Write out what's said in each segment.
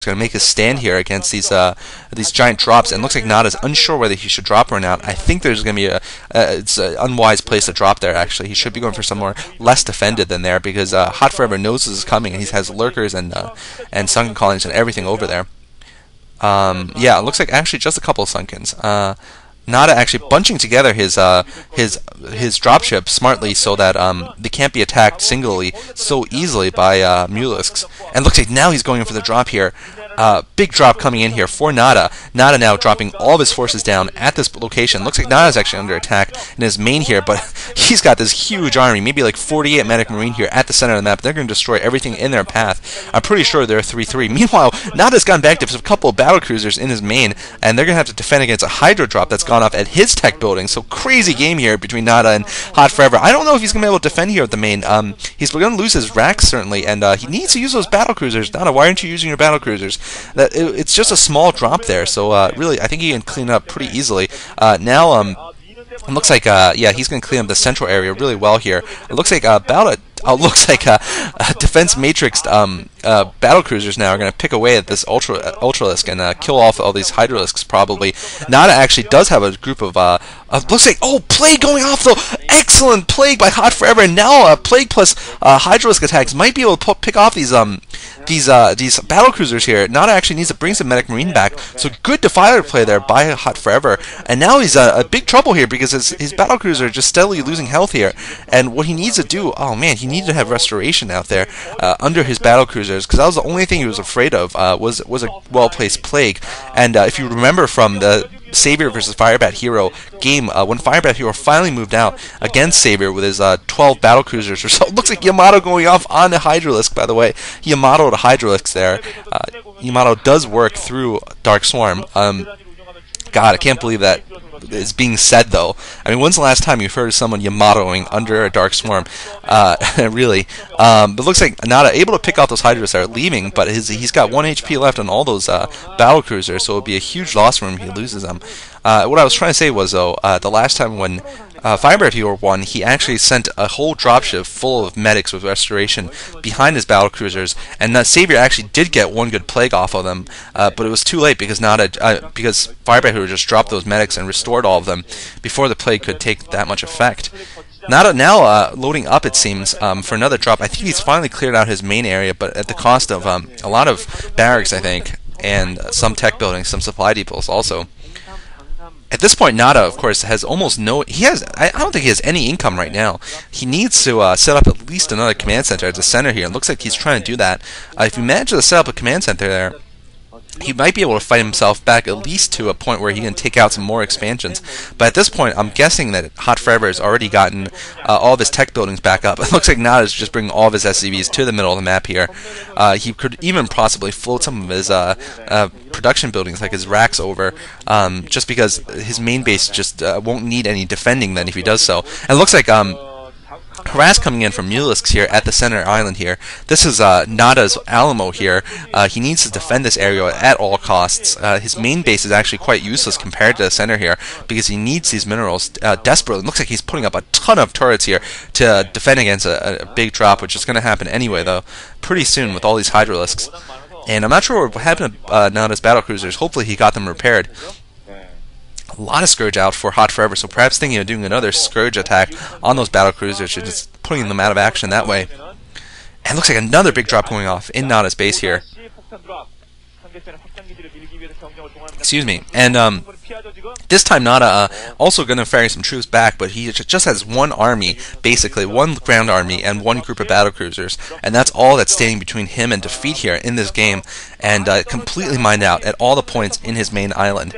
going to make his stand here against these giant drops, and looks like Nada's unsure whether he should drop or not. I think there's going to be it's an unwise place to drop there, actually. He should be going for somewhere less defended than there, because Hot Forever knows this is coming, and he has lurkers and sunken colonies and everything over there. Yeah, it looks like actually just a couple of sunkens. Nada actually bunching together his dropship smartly so that they can't be attacked singly so easily by Mulisks. And looks like now he's going in for the drop here. Big drop coming in here for Nada. Nada now dropping all of his forces down at this location. Looks like Nada's actually under attack in his main here, but he's got this huge army, maybe like 48 Medic Marine here at the center of the map. They're going to destroy everything in their path. I'm pretty sure they're 3-3. Meanwhile, Nada's gone back to a couple of battle cruisers in his main, and they're going to have to defend against a Hydra drop that's gone off at his tech building. So crazy game here between Nada and Hot Forever. I don't know if he's going to be able to defend here at the main. He's going to lose his racks, certainly, and he needs to use those battle cruisers. Nada, why aren't you using your battle cruisers? It's just a small drop there, so really, I think he can clean it up pretty easily. Now, it looks like, yeah, he's going to clean up the central area really well here. It looks like looks like defense matrix battle cruisers now are going to pick away at this Ultralisk and kill off all these Hydralisks probably. Nada actually does have a group of looks like, oh, Plague going off though. Excellent Plague by Hot Forever, and now Plague plus Hydralisk attacks might be able to pick off these battle cruisers here. Nada actually needs to bring some Medic Marine back, so good Defiler play there by Hot Forever, and now he's a big trouble here because his battle cruisers are just steadily losing health here, and what he needs to do, oh man, he needed to have Restoration out there under his battle cruisers, because that was the only thing he was afraid of, was a well-placed Plague. And if you remember from the Savior versus Firebat Hero game, when Firebat Hero finally moved out against Savior with his 12 battle cruisers or so, it looks like Yamato going off on the Hydralisk, by the way. He Yamato'd a Hydralisk there. Yamato does work through Dark Swarm. God, I can't believe that is being said, though. I mean, when's the last time you've heard of someone Yamatoing under a Dark Swarm? Really. But it looks like Nada able to pick out those Hydras that are leaving, but he's got 1 HP left on all those battle cruisers, so it would be a huge loss for him if he loses them. What I was trying to say was, though, the last time when Firebat Hero won, he actually sent a whole dropship full of medics with Restoration behind his battle cruisers, and Savior actually did get one good Plague off of them, but it was too late because because Firebat Hero just dropped those medics and restored all of them before the Plague could take that much effect. Nada now loading up, it seems, for another drop. I think he's finally cleared out his main area, but at the cost of a lot of barracks, I think, and some tech buildings, some supply depots also. At this point, Nada, of course, has almost no... I don't think he has any income right now. He needs to set up at least another command center at the center here. It looks like he's trying to do that. If you manage to set up a command center there, he might be able to fight himself back at least to a point where he can take out some more expansions. But at this point, I'm guessing that Hot Forever has already gotten all of his tech buildings back up. It looks like Nada's just bringing all of his SCVs to the middle of the map here. He could even possibly float some of his production buildings, like his racks, over, just because his main base just won't need any defending then if he does so. And it looks like harass coming in from Mulisks here at the center island here. This is Nada's Alamo here. He needs to defend this area at all costs. His main base is actually quite useless compared to the center here because he needs these minerals desperately. It looks like he's putting up a ton of turrets here to defend against a big drop, which is going to happen anyway, though, pretty soon with all these Hydralisks. And I'm not sure what happened to Nada's battle cruisers. Hopefully he got them repaired. A lot of Scourge out for Hot Forever, so perhaps thinking of doing another Scourge attack on those battle cruisers, just putting them out of action that way. And it looks like another big drop going off in Nada's base here. Excuse me. And this time Nada also going to ferry some troops back, but he just has one army, basically one ground army and one group of battle cruisers, and that's all that's standing between him and defeat here in this game, and completely mined out at all the points in his main island,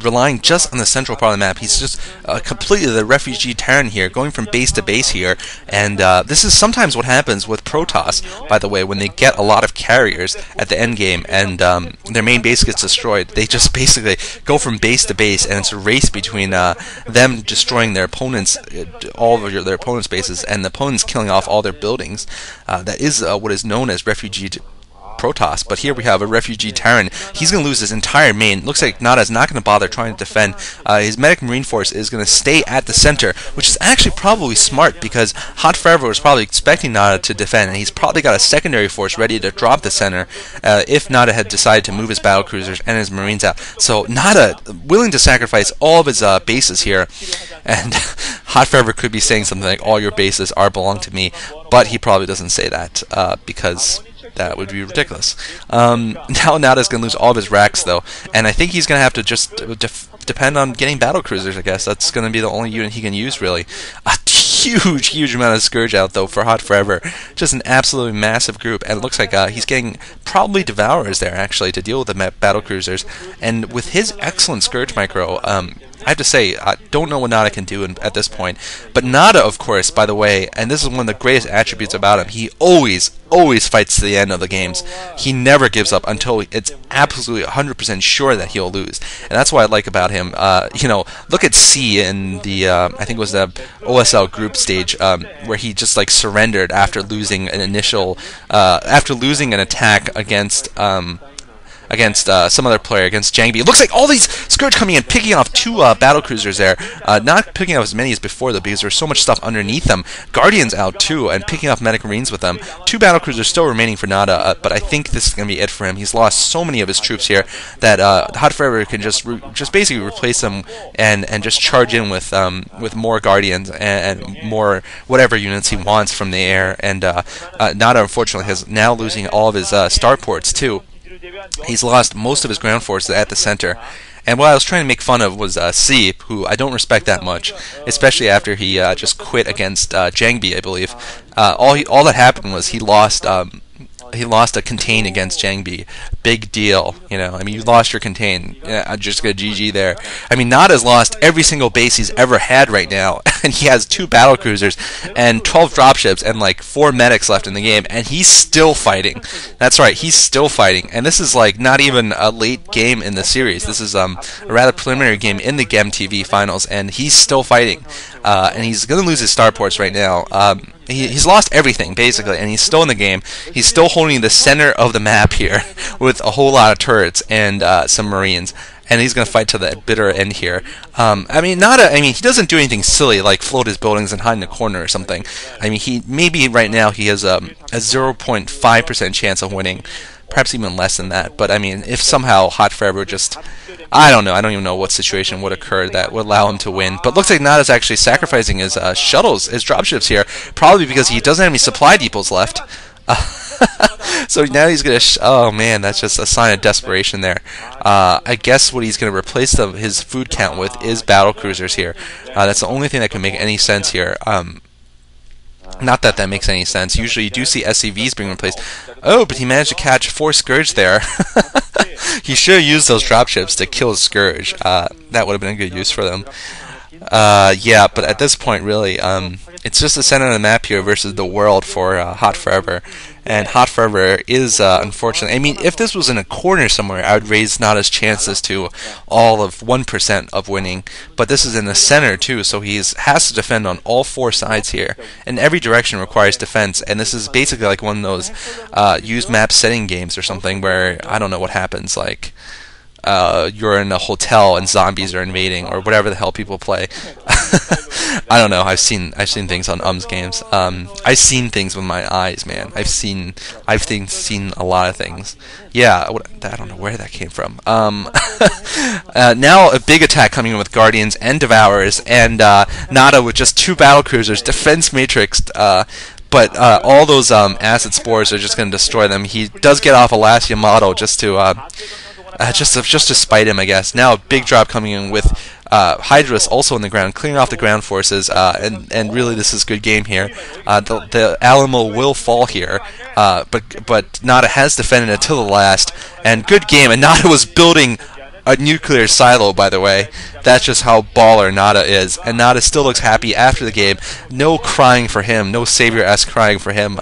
relying just on the central part of the map. He's just completely the refugee Terran here, going from base to base here, and this is sometimes what happens with Protoss, by the way, when they get a lot of carriers at the end game and their main base gets destroyed. They just basically go from base to base, and it's a race between them destroying their opponents, all of their opponents' bases, and the opponents killing off all their buildings. That is what is known as refugee Protoss, but here we have a refugee Terran. He's going to lose his entire main. Looks like Nada's not going to bother trying to defend. His Medic Marine Force is going to stay at the center, which is actually probably smart because Hot Forever was probably expecting Nada to defend, and he's probably got a secondary force ready to drop the center if Nada had decided to move his battlecruisers and his Marines out. So Nada willing to sacrifice all of his bases here, and Hot Forever could be saying something like, all your bases belong to me, but he probably doesn't say that because that would be ridiculous. Now Nada's going to lose all of his racks, though, and I think he's going to have to just depend on getting battlecruisers, I guess. That's going to be the only unit he can use, really. A huge amount of Scourge out, though, for Hot Forever. Just an absolutely massive group, and it looks like he's getting probably Devourers there, actually, to deal with the battlecruisers. And with his excellent Scourge micro, I have to say, I don't know what Nada can do at this point. But Nada, of course, by the way, and this is one of the greatest attributes about him, he always fights to the end of the games. He never gives up until it's absolutely 100% sure that he'll lose. And that's what I like about him. Look at C in the, I think it was the OSL group stage, where he just like surrendered after losing an attack against some other player, against Jangbi. It looks like all these Scourge coming in, picking off two battlecruisers there. Not picking up as many as before, though, because there's so much stuff underneath them. Guardians out, too, and picking off Medic Marines with them. Two battlecruisers still remaining for Nada, but I think this is going to be it for him. He's lost so many of his troops here that Hot Forever can just basically replace them and just charge in with more Guardians and more whatever units he wants from the air. And Nada, unfortunately, is now losing all of his starports, too. He's lost most of his ground forces at the center. And what I was trying to make fun of was C, who I don't respect that much, especially after he just quit against Jangbi, I believe. All that happened was he lost a contain against Jangbi. Big deal, I mean, you lost your contain. I'm just gonna GG there. I mean, Nada's lost every single base he's ever had right now, and he has 2 battlecruisers and 12 dropships and like 4 medics left in the game, and he's still fighting. That's right, he's still fighting. And this is like not even a late game in the series. This is a rather preliminary game in the GEM TV finals, and he's still fighting. And he's gonna lose his starports right now. He's lost everything, basically, and he's still in the game. He's still holding the center of the map here with a whole lot of turrets and some Marines. And he's going to fight to the bitter end here. Nada, he doesn't do anything silly like float his buildings and hide in a corner or something. I mean, maybe right now he has a 0.5% chance of winning. Perhaps even less than that. But, I mean, if somehow Hot Forever just... I don't know. I don't even know what situation would occur that would allow him to win. But looks like Nada's actually sacrificing his shuttles, his dropships here, probably because he doesn't have any supply depots left. So now he's going to... oh, man, that's just a sign of desperation there. I guess what he's going to replace his food count with is battlecruisers here. That's the only thing that can make any sense here. Not that that makes any sense. Usually you do see SCVs being replaced. Oh, but he managed to catch 4 Scourge there. He should have used those dropships to kill Scourge. That would have been a good use for them. Yeah, but at this point, really, it's just the center of the map here versus the world for Hot Forever. And Hot Forever is, unfortunately... I mean, if this was in a corner somewhere, I would raise Nada's chances to all of 1% of winning. But this is in the center, too, so he has to defend on all 4 sides here. And every direction requires defense, and this is basically like one of those use map setting games or something where, I don't know what happens, like... you're in a hotel and zombies are invading, or whatever the hell people play. I don't know. I've seen things on games. I've seen things with my eyes, man. I've seen a lot of things. Yeah, I don't know where that came from. Now a big attack coming in with Guardians and Devourers, and Nada with just 2 battlecruisers, defense matrixed. But all those acid spores are just going to destroy them. He does get off a last Yamato just to spite him, I guess. Now a big drop coming in with Hydrus also on the ground, clearing off the ground forces, and really this is a good game here. The Alamo will fall here, but Nada has defended it till the last, and good game. And Nada was building a nuclear silo, by the way. That's just how baller Nada is. And Nada still looks happy after the game. No crying for him. No Savior-esque crying for him.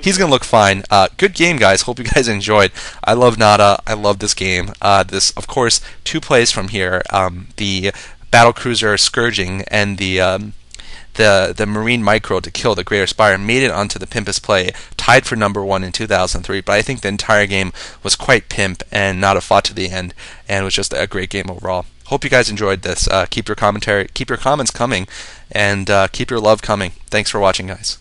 He's going to look fine. Good game, guys. Hope you guys enjoyed. I love Nada. I love this game. This, of course, 2 plays from here. The Battlecruiser Scourging and the the Marine Micro to kill the Greater Spire, made it onto the pimpest play, tied for number 1 in 2003. But I think the entire game was quite pimp and not a fought to the end, and was just a great game overall. Hope you guys enjoyed this. Keep your comments coming, and keep your love coming. Thanks for watching, guys.